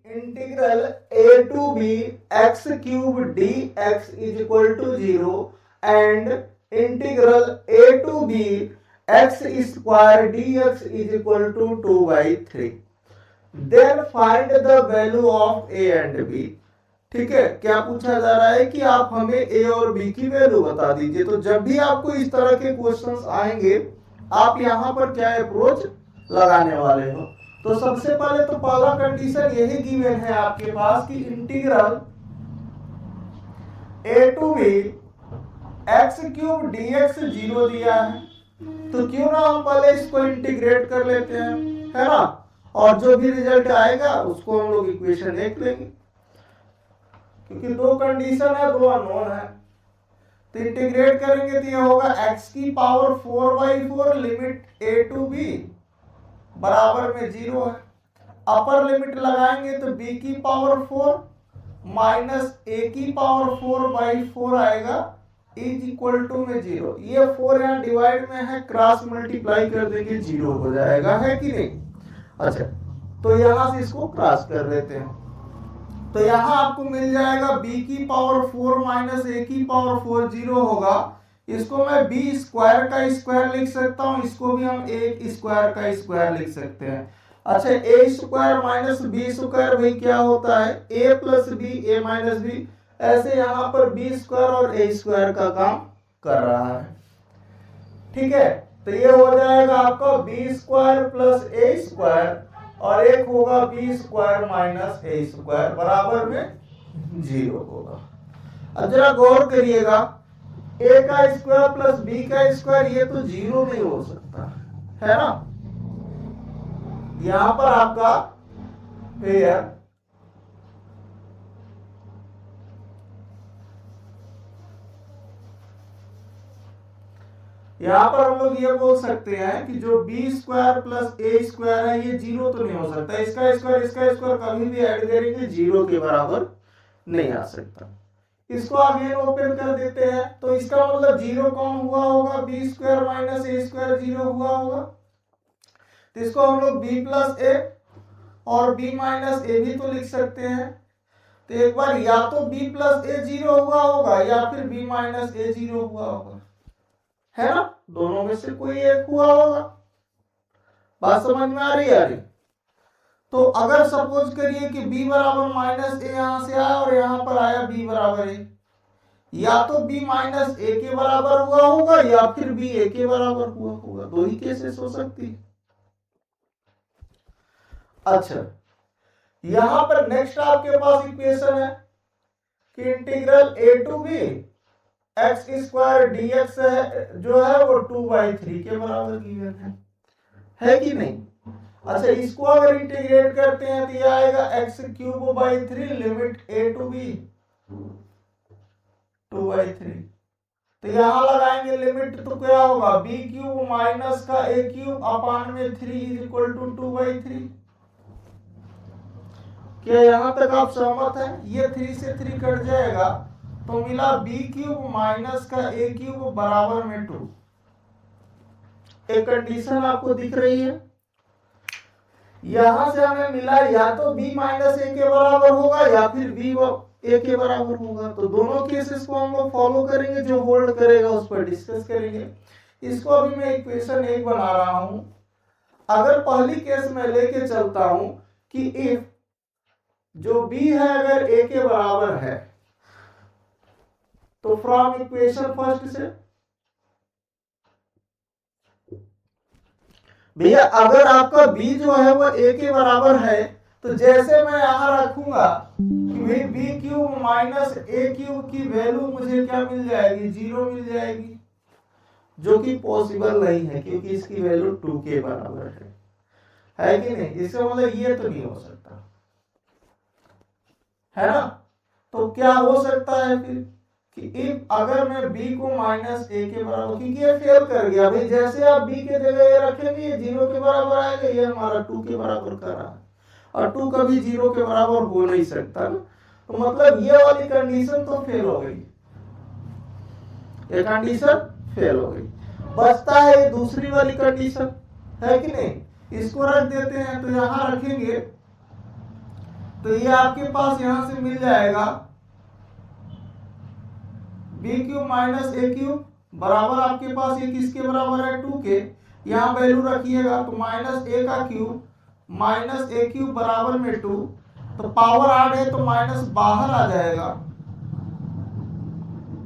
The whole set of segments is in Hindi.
Integral a to b x cube dx is equal to 0 and integral a to b x square dx is equal to 2/3। Then find the value of a and b। ठीक है, क्या पूछा जा रहा है कि आप हमें a और b की वैल्यू बता दीजिए। तो जब भी आपको इस तरह के क्वेश्चंस आएंगे आप यहां पर क्या अप्रोच लगाने वाले हो। तो सबसे पहले तो पहला कंडीशन यही गिवन है आपके पास कि integral a to b x cube dx 0 दिया है। तो क्यों ना हम पहले इसको इंटीग्रेट कर लेते हैं, है ना, और जो भी रिजल्ट आएगा उसको हम लोग इक्वेशन देख लेंगे, क्योंकि दो कंडीशन है, दो अननोन है। तो इंटीग्रेट करेंगे तो ये होगा x की power 4/4 limit a to b बराबर में 0 है। अपर लिमिट लगाएंगे तो b की पावर 4 माइनस a की पावर 4/4 आएगा इज इक्वल टू में 0। ये 4 यहाँ डिवाइड में है, क्रॉस मल्टीप्लाई कर देंगे 0 हो जाएगा, है कि नहीं। अच्छा, तो यहां से इसको क्रॉस कर लेते हैं। तो यहां आपको मिल जाएगा b की पावर 4 माइनस a की पावर 4 0 होगा। इसको मैं b स्क्वायर का स्क्वायर लिख सकता हूं, इसको भी हम a स्क्वायर का स्क्वायर लिख सकते हैं। अच्छा, a square minus b square भाई क्या होता है, a plus b a minus b। ऐसे यहां पर b स्क्वायर और a स्क्वायर का काम कर रहा है। ठीक है, तो ये हो जाएगा आपका b square plus a square और एक होगा b square minus a square बराबर में 0 होगा। अब जरा गौर करिएगा, a का स्क्वायर प्लस b का स्क्वायर ये तो 0 नहीं हो सकता, है ना। यहां पर आपका पेयर यहां पर हम लोग ये बोल सकते हैं कि जो b square plus a square है ये 0 तो नहीं हो सकता। इसका स्क्वायर कभी भी ऐड करेंगे 0 के बराबर नहीं आ सकता। इसको अगेन ओपन कर देते हैं, तो इसका मतलब 0 कौन हुआ होगा, b square minus a square 0 हुआ होगा। तो इसको हम लोग b प्लस a और b माइनस a भी तो लिख सकते हैं। तो एक बार या तो b प्लस a 0 हुआ होगा या फिर b माइनस a 0 हुआ होगा, है ना, दोनों में से कोई एक हुआ होगा। बात समझ में आ रही है। तो अगर सपोज करिए कि b बराबर माइनस a यहां से आया और यहां पर आया b बराबर a, या तो b माइनस a के बराबर हुआ होगा या फिर b a के बराबर हुआ होगा, दो ही केसेस हो सकती है। अच्छा, यहां पर नेक्स्ट आपके पास इक्वेशन है कि integral a to b x square dx है जो है वो 2/3 के बराबर गिवन है कि नहीं। अच्छा, इसको अगर इंटीग्रेट करते हैं तो ये आएगा x cube by 3 limit a to b 2/3। तो यहां लगाएंगे लिमिट तो क्या होगा, b क्यूब माइनस का a क्यूब अपान में 3 इज इक्वल टू 2/3। क्या यहां तक आप सहमत हैं। ये 3 से 3 कट जाएगा तो मिला b क्यूब माइनस का a क्यूब बराबर में 2। एक कंडीशन आपको दिख रही है, यहां से हमें मिला या तो b माइनस a के बराबर होगा या फिर b a के बराबर होगा। तो दोनों केसेस को हम लोग फॉलो करेंगे, जो होल्ड करेगा उस पर डिस्कस करेंगे। इसको अभी मैं इक्वेशन 1 बना रहा हूं। अगर पहली केस में लेके चलता हूं कि इफ जो b है अगर a के बराबर है, तो फ्रॉम इक्वेशन फर्स्ट से भैया अगर आपका b जो है वो a के बराबर है, तो जैसे मैं यहां रखूंगा कि भाई b cube minus a cube की वैल्यू मुझे क्या मिल जाएगी, 0 मिल जाएगी, जो कि पॉसिबल नहीं है क्योंकि इसकी वैल्यू 2 के बराबर है कि नहीं। इसका मतलब ये तो नहीं हो सकता, है ना। तो क्या हो सकता है फिर कि इफ अगर मैं b को माइनस a के बराबर, क्योंकि ये फेल कर गया भाई, जैसे आप b के जगह ये रखेंगे ये 0 के बराबर आएगा, ये हमारा 2 के बराबर कर रहा है और 2 कभी 0 के बराबर हो नहीं सकता ना। तो मतलब ये वाली कंडीशन तो फेल हो गई, ये कंडीशन फेल हो गई। बचता है दूसरी वाली कंडीशन, है कि नहीं। इसको रख देते हैं, तो यहां रखेंगे तो ये आपके पास यहां से मिल जाएगा बी क्यूब माइनस ए क्यूब बराबर आपके पास ये किसके बराबर है 2 के। यहाँ वैल्यू रखिएगा तो माइनस ए का क्यूब माइनस ए क्यूब बराबर में 2, तो पावर ऐड है तो माइनस बाहर आ जाएगा,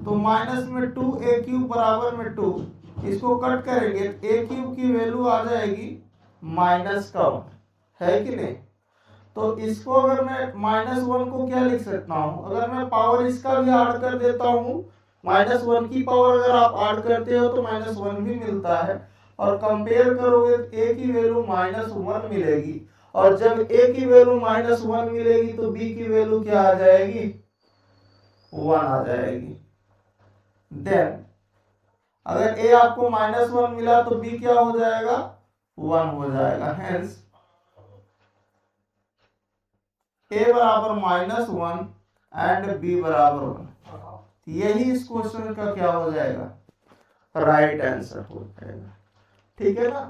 तो माइनस में 2 ए क्यूब बराबर में 2, इसको कट करेंगे तो ए क्यूब की वैल्यू आ जाएगी माइनस का 1, है कि नहीं। तो इसको अगर मैं माइनस 1 को क्या लिख सकता हूँ, अगर मैं पावर इसका भी ऐड कर देता हूँ, माइनस 1 की पावर अगर आप ऐड करते हो तो माइनस 1 भी मिलता है, और कंपेयर करोगे तो ए की वैल्यू माइनस 1 मिलेगी, और जब ए की वैल्यू माइनस 1 मिलेगी तो बी की वैल्यू क्या आ जाएगी 1 आ जाएगी। देन अगर ए आपको माइनस 1 मिला तो बी क्या हो जाएगा 1 हो जाएगा, हेंस ए बराबर माइनस 1 एंड बी बराबर 1। यही इस क्वेश्चन का क्या हो जाएगा राइट आंसर हो जाएगा, ठीक है ना।